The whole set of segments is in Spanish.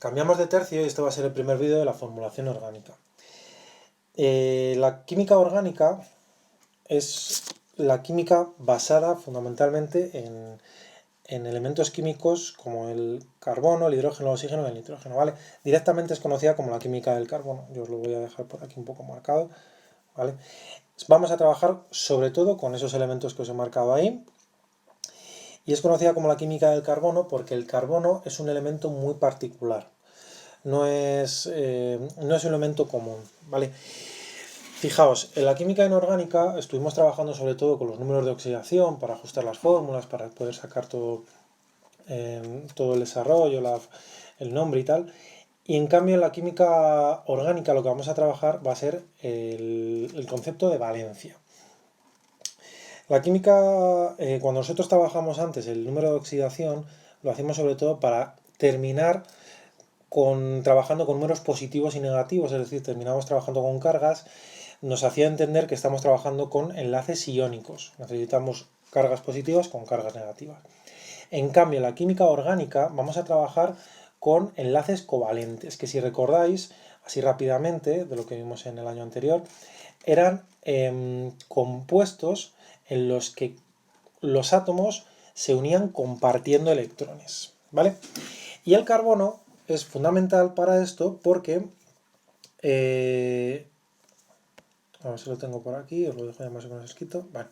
Cambiamos de tercio y este va a ser el primer vídeo de la formulación orgánica. La química orgánica es la química basada fundamentalmente en elementos químicos como el carbono, el hidrógeno, el oxígeno y el nitrógeno, ¿vale? Directamente es conocida como la química del carbono. Yo os lo voy a dejar por aquí un poco marcado, ¿vale? Vamos a trabajar sobre todo con esos elementos que os he marcado ahí. Y es conocida como la química del carbono porque el carbono es un elemento muy particular. No es un elemento común, ¿vale? Fijaos, en la química inorgánica estuvimos trabajando sobre todo con los números de oxidación para ajustar las fórmulas, para poder sacar todo el desarrollo, el nombre y tal. Y en cambio en la química orgánica lo que vamos a trabajar va a ser el concepto de valencia. La química, cuando nosotros trabajamos antes el número de oxidación, lo hacemos sobre todo para terminar trabajando con números positivos y negativos, es decir, terminamos trabajando con cargas, nos hacía entender que estamos trabajando con enlaces iónicos. Necesitamos cargas positivas con cargas negativas. En cambio, en la química orgánica vamos a trabajar con enlaces covalentes, que si recordáis, así rápidamente, de lo que vimos en el año anterior, eran compuestos en los que los átomos se unían compartiendo electrones, ¿vale? Y el carbono es fundamental para esto porque a ver si lo tengo por aquí, os lo dejo ya más o menos escrito. Bueno,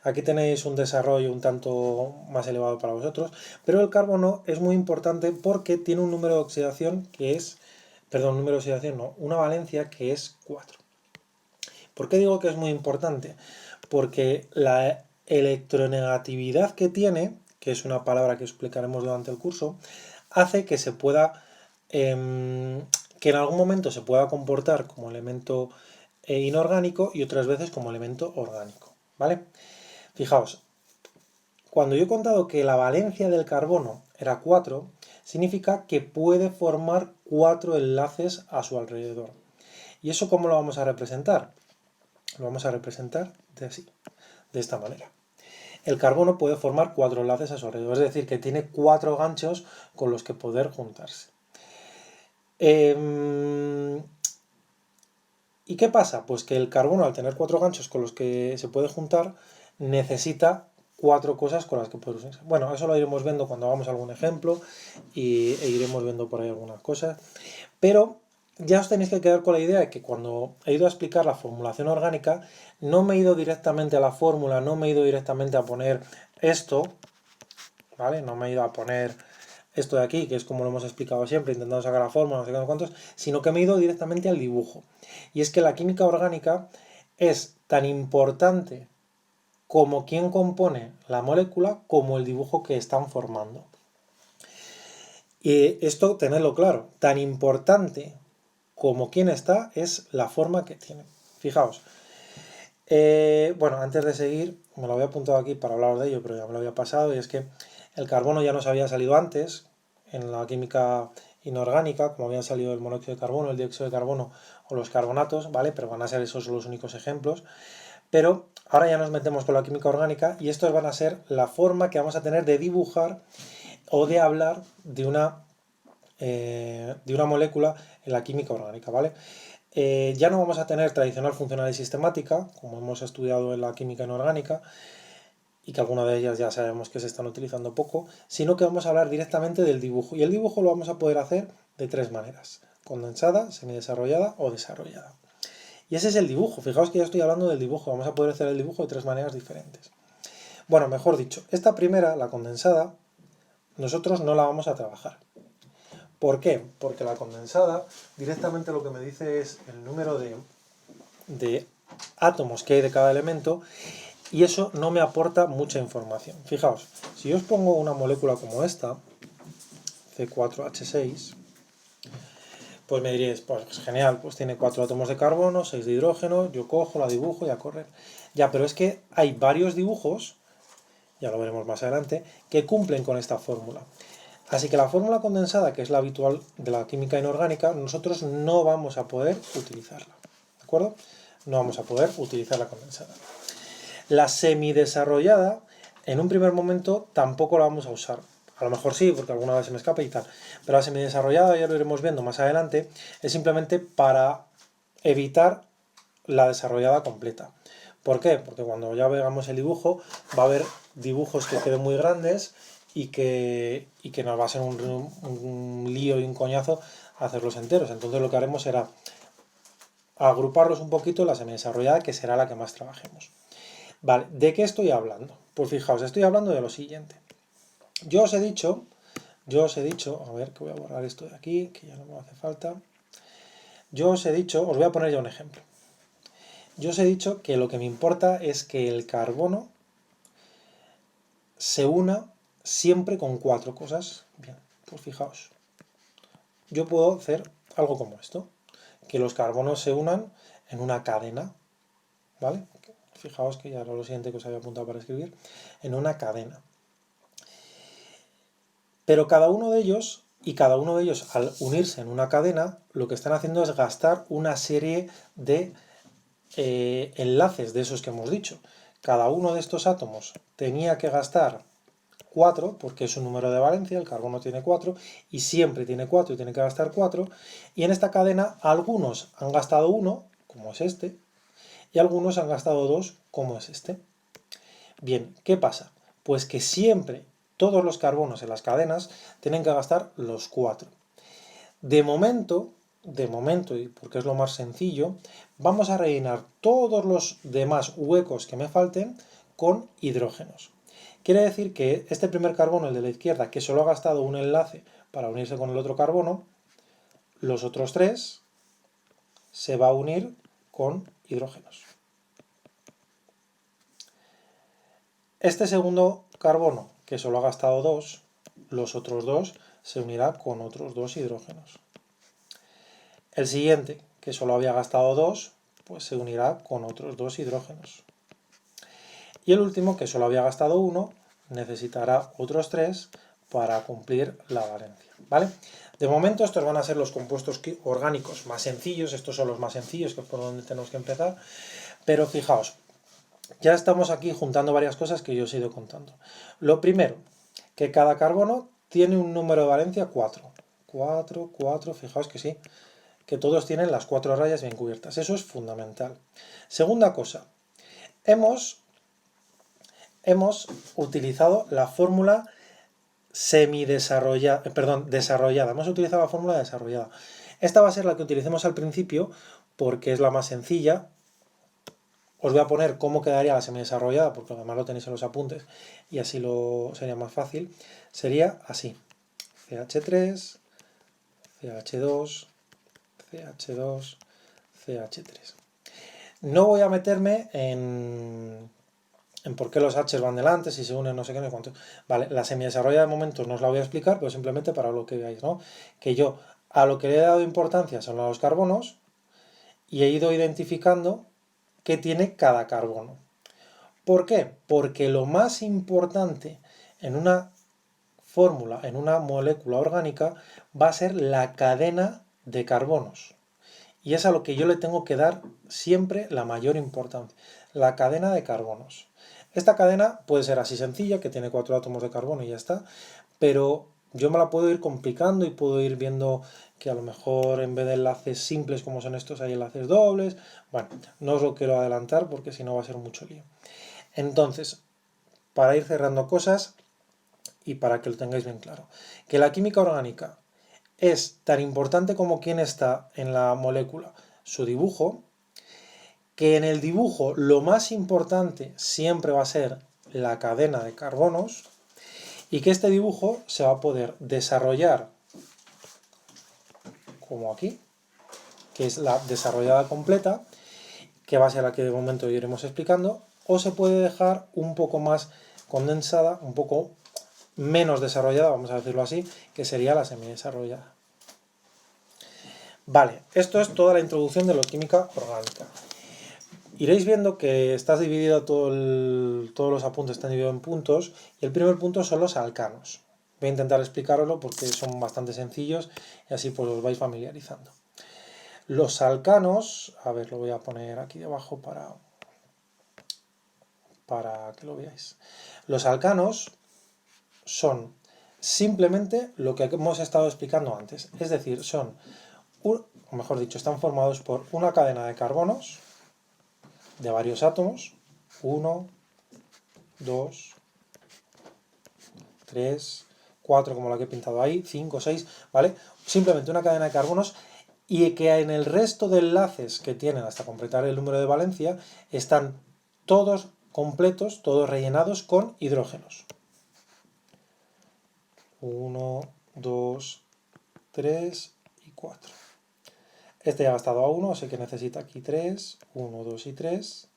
aquí tenéis un desarrollo un tanto más elevado para vosotros, pero el carbono es muy importante porque tiene un número de oxidación que es, perdón, número de oxidación no, una valencia que es 4. ¿Por qué digo que es muy importante? Porque la electronegatividad que tiene, que es una palabra que explicaremos durante el curso, hace que se pueda, que en algún momento se pueda comportar como elemento inorgánico y otras veces como elemento orgánico, ¿vale? Fijaos, cuando yo he contado que la valencia del carbono era 4, significa que puede formar 4 enlaces a su alrededor. ¿Y eso cómo lo vamos a representar? Lo vamos a representar de esta manera. El carbono puede formar 4 enlaces a su alrededor, es decir, que tiene 4 ganchos con los que poder juntarse. ¿Y qué pasa? Pues que el carbono, al tener 4 ganchos con los que se puede juntar, necesita 4 cosas con las que poder unirse. Bueno, eso lo iremos viendo cuando hagamos algún ejemplo e iremos viendo por ahí algunas cosas. Pero ya os tenéis que quedar con la idea de que cuando he ido a explicar la formulación orgánica, no me he ido directamente a la fórmula, no me he ido directamente a poner esto, ¿vale? No me he ido a poner esto de aquí, que es como lo hemos explicado siempre, intentando sacar la fórmula, no sé cuántos, sino que me he ido directamente al dibujo. Y es que la química orgánica es tan importante como quien compone la molécula como el dibujo que están formando. Y esto, tenedlo claro, tan importante como quien está es la forma que tiene. Fijaos. Bueno, antes de seguir, me lo había apuntado aquí para hablaros de ello, pero ya me lo había pasado, y es que el carbono ya nos había salido antes, en la química inorgánica, como habían salido el monóxido de carbono, el dióxido de carbono o los carbonatos, ¿vale? Pero van a ser esos los únicos ejemplos. Pero ahora ya nos metemos con la química orgánica y estos van a ser la forma que vamos a tener de dibujar o de hablar de una molécula en la química orgánica, ¿vale? Ya no vamos a tener tradicional, funcional y sistemática, como hemos estudiado en la química inorgánica, y que algunas de ellas ya sabemos que se están utilizando poco, sino que vamos a hablar directamente del dibujo. Y el dibujo lo vamos a poder hacer de 3 maneras: condensada, semidesarrollada o desarrollada. Y ese es el dibujo. Fijaos que ya estoy hablando del dibujo. Vamos a poder hacer el dibujo de 3 maneras diferentes. Bueno, mejor dicho, esta primera, la condensada, nosotros no la vamos a trabajar. ¿Por qué? Porque la condensada directamente lo que me dice es el número de átomos que hay de cada elemento y eso no me aporta mucha información. Fijaos, si yo os pongo una molécula como esta, C4H6, pues me diréis, pues genial, pues tiene 4 átomos de carbono, 6 de hidrógeno, yo cojo, la dibujo y a correr. Ya, pero es que hay varios dibujos, ya lo veremos más adelante, que cumplen con esta fórmula. Así que la fórmula condensada, que es la habitual de la química inorgánica, nosotros no vamos a poder utilizarla. ¿De acuerdo? No vamos a poder utilizar la condensada. La semidesarrollada, en un primer momento, tampoco la vamos a usar. a lo mejor sí, porque alguna vez se me escapa y tal, pero la semidesarrollada, ya lo iremos viendo más adelante, es simplemente para evitar la desarrollada completa. ¿Por qué? Porque cuando ya veamos el dibujo, va a haber dibujos que queden muy grandes y que nos va a ser un lío y un coñazo hacerlos enteros. Entonces lo que haremos será agruparlos un poquito en la semidesarrollada, que será la que más trabajemos. Vale, ¿de qué estoy hablando? Pues fijaos, estoy hablando de lo siguiente. Yo os he dicho, a ver, que voy a borrar esto de aquí, que ya no me hace falta. Yo os he dicho, os voy a poner ya un ejemplo. Yo os he dicho que lo que me importa es que el carbono se una siempre con 4 cosas. Bien, pues fijaos. Yo puedo hacer algo como esto, que los carbonos se unan en una cadena, ¿vale? Fijaos que ya era lo siguiente que os había apuntado para escribir, en una cadena. Pero cada uno de ellos, al unirse en una cadena, lo que están haciendo es gastar una serie de enlaces de esos que hemos dicho. Cada uno de estos átomos tenía que gastar 4, porque es un número de valencia, el carbono tiene 4, y siempre tiene 4 y tiene que gastar 4, y en esta cadena algunos han gastado 1, como es este, y algunos han gastado 2, como es este. Bien, ¿qué pasa? Pues que siempre todos los carbonos en las cadenas tienen que gastar los 4. De momento, y porque es lo más sencillo, vamos a rellenar todos los demás huecos que me falten con hidrógenos. Quiere decir que este primer carbono, el de la izquierda, que solo ha gastado un enlace para unirse con el otro carbono, los otros 3 se va a unir con hidrógenos. Este segundo carbono, que solo ha gastado 2, los otros 2 se unirá con otros 2 hidrógenos. El siguiente, que solo había gastado 2, pues se unirá con otros 2 hidrógenos. Y el último, que solo había gastado 1, necesitará otros 3 para cumplir la valencia, ¿vale? De momento estos van a ser los compuestos orgánicos más sencillos, estos son los más sencillos, que es por donde tenemos que empezar, pero fijaos, ya estamos aquí juntando varias cosas que yo os he ido contando. Lo primero, que cada carbono tiene un número de valencia 4. 4, 4, fijaos que sí, que todos tienen las 4 rayas bien cubiertas. Eso es fundamental. Segunda cosa, hemos utilizado la fórmula desarrollada. Hemos utilizado la fórmula desarrollada. Esta va a ser la que utilicemos al principio porque es la más sencilla. Os voy a poner cómo quedaría la semidesarrollada, porque además lo tenéis en los apuntes y así sería más fácil. Sería así: CH3, CH2, CH2, CH3. No voy a meterme en por qué los H van delante, si se unen, no sé qué, no sé cuánto. Vale, la semidesarrollada de momento no os la voy a explicar, pero simplemente para lo que veáis, ¿no? Que yo a lo que le he dado importancia son a los carbonos y he ido identificando qué tiene cada carbono. ¿Por qué? Porque lo más importante en una fórmula, en una molécula orgánica, va a ser la cadena de carbonos. Y es a lo que yo le tengo que dar siempre la mayor importancia, la cadena de carbonos. Esta cadena puede ser así sencilla, que tiene 4 átomos de carbono y ya está, pero yo me la puedo ir complicando y puedo ir viendo que a lo mejor en vez de enlaces simples como son estos hay enlaces dobles. Bueno, no os lo quiero adelantar porque si no va a ser mucho lío. Entonces, para ir cerrando cosas y para que lo tengáis bien claro, que la química orgánica es tan importante como quién está en la molécula, su dibujo, que en el dibujo lo más importante siempre va a ser la cadena de carbonos y que este dibujo se va a poder desarrollar como aquí, que es la desarrollada completa, que va a ser la que de momento iremos explicando, o se puede dejar un poco más condensada, un poco menos desarrollada, vamos a decirlo así, que sería la semidesarrollada. Vale, esto es toda la introducción de la química orgánica. Iréis viendo que está dividido todos los apuntes están divididos en puntos, y el primer punto son los alcanos. Voy a intentar explicaroslo porque son bastante sencillos y así pues os vais familiarizando. Los alcanos, a ver, lo voy a poner aquí debajo para que lo veáis. Los alcanos son simplemente lo que hemos estado explicando antes. Es decir, son, o mejor dicho, están formados por una cadena de carbonos de varios átomos. 1, 2, 3, 4, como la que he pintado ahí, 5, 6, ¿vale? Simplemente una cadena de carbonos y que en el resto de enlaces que tienen hasta completar el número de valencia están todos completos, todos rellenados con hidrógenos. 1, 2, 3 y 4. Este ya ha gastado a 1, así que necesita aquí 3, 1, 2 y 3.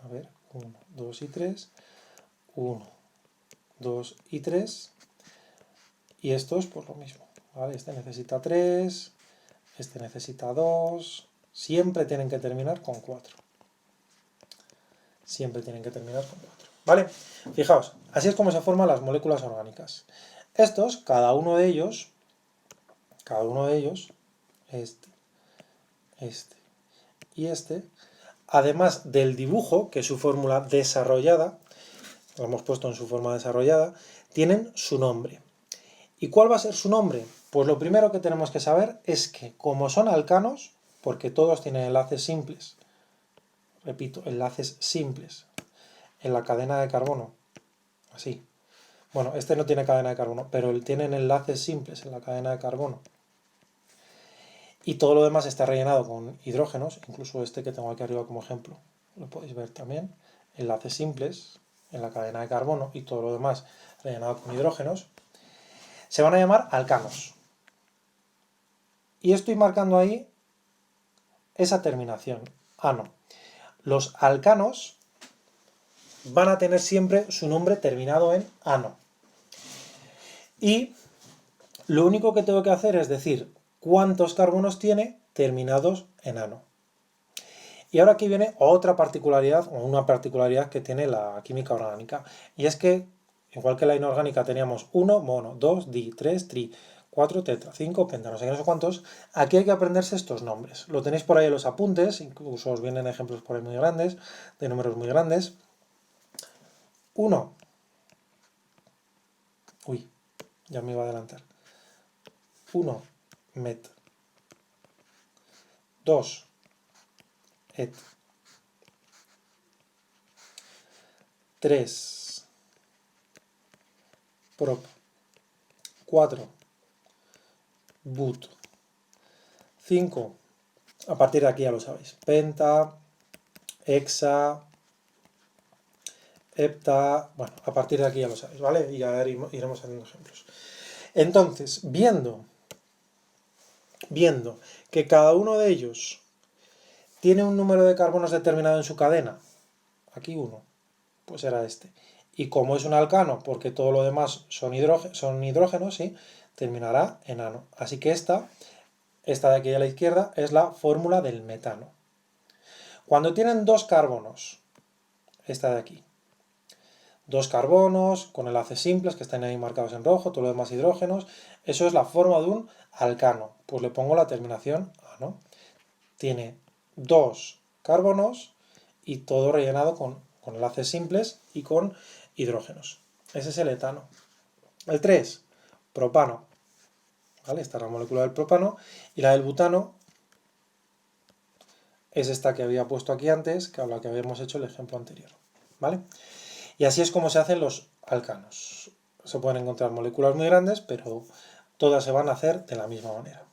A ver, 1, 2 y 3. 1, 2 y 3. Y estos, pues lo mismo, ¿vale? Este necesita 3, este necesita 2. Siempre tienen que terminar con 4. Siempre tienen que terminar con 4. ¿Vale? Fijaos, así es como se forman las moléculas orgánicas. Estos, cada uno de ellos, este y este, además del dibujo, que es su fórmula desarrollada, lo hemos puesto en su forma desarrollada, tienen su nombre. ¿Y cuál va a ser su nombre? Pues lo primero que tenemos que saber es que, como son alcanos, porque todos tienen enlaces simples, repito, enlaces simples, en la cadena de carbono, así. Bueno, este no tiene cadena de carbono, pero tienen enlaces simples en la cadena de carbono. Y todo lo demás está rellenado con hidrógenos, incluso este que tengo aquí arriba como ejemplo. Lo podéis ver también. Enlaces simples en la cadena de carbono y todo lo demás rellenado con hidrógenos. Se van a llamar alcanos. Y estoy marcando ahí esa terminación, ano. Los alcanos van a tener siempre su nombre terminado en ano. Y lo único que tengo que hacer es decir cuántos carbonos tiene terminados en ano. Y ahora aquí viene otra particularidad, o una particularidad que tiene la química orgánica. Y es que, igual que la inorgánica teníamos 1 mono, 2 di, 3 tri, 4 tetra, 5 penta, no sé qué, no sé cuántos, aquí hay que aprenderse estos nombres. Lo tenéis por ahí en los apuntes, incluso os vienen ejemplos por ahí muy grandes, de números muy grandes. 1. Uy, ya me iba a adelantar. 1, met. 2, et. 3, prop. 4, but. 5, a partir de aquí ya lo sabéis, penta, hexa, hepta, bueno, a partir de aquí ya lo sabéis, ¿vale? Y ya iremos haciendo ejemplos. Entonces, viendo que cada uno de ellos tiene un número de carbonos determinado en su cadena, aquí 1, pues era este. Y como es un alcano, porque todo lo demás son hidrógenos, ¿sí? Terminará en ano. Así que esta de aquí a la izquierda es la fórmula del metano. Cuando tienen dos carbonos, esta de aquí, dos carbonos con enlaces simples que están ahí marcados en rojo, todo lo demás hidrógenos, eso es la forma de un alcano. Pues le pongo la terminación ano. Tiene dos carbonos y todo rellenado con enlaces simples y con hidrógenos. Ese es el etano. El 3, propano. ¿Vale? Esta es la molécula del propano. Y la del butano es esta que había puesto aquí antes, que a la que habíamos hecho el ejemplo anterior. ¿Vale? Y así es como se hacen los alcanos. Se pueden encontrar moléculas muy grandes, pero todas se van a hacer de la misma manera.